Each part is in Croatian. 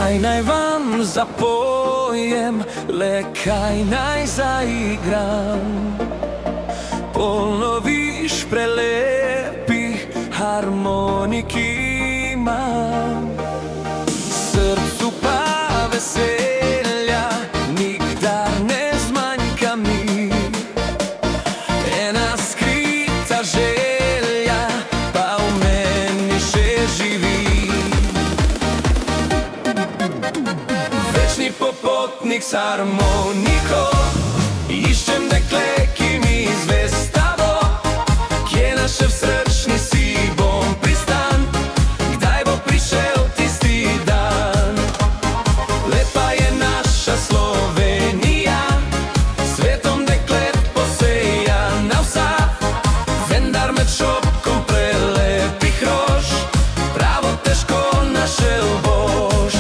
Kaj naj vam zapojem, le kaj naj zaigram. Polno viš prelepih harmonik imam, srcu pa veselja nikdar ne zmanjka mi. Ena skrita želja pa v meni še živi. Večni popotnik s harmoniko, iščem dekle, ki mi zvesta bo. Kje naše v srčni si bom pristan, kdaj bo prišel tisti dan. Lepa je naša Slovenija, svetom deklet posejana vsa, vendar med šopkom prelepih rož pravo težko našel boš.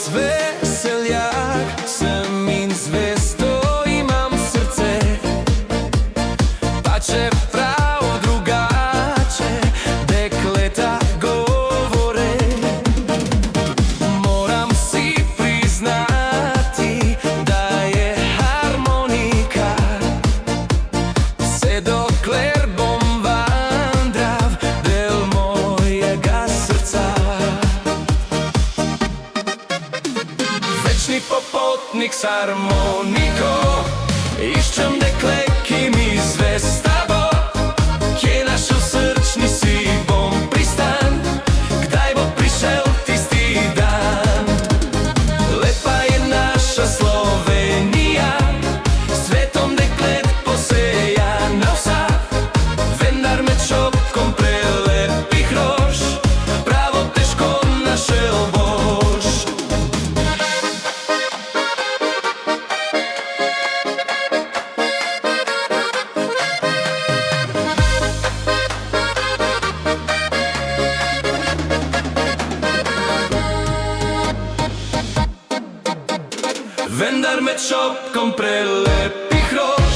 Veseljak sem in zvesto imam srce, pa čeprav drugače dekleta govore. Moram si priznati, da je harmonika, vse dokler bom vandrav, del mojega srca. Večni popotnik s harmoniko, iščem dekle, ki mi zvesta bo. Kje naš v srčni si bom pristan, kdaj bo prišel tisti dan. Lepa je naša Slovenija, svetom deklet posejana vsa, vendar med šopkom prelepih rož pravo težko našel boš. Vendar med šopkom prelepih rož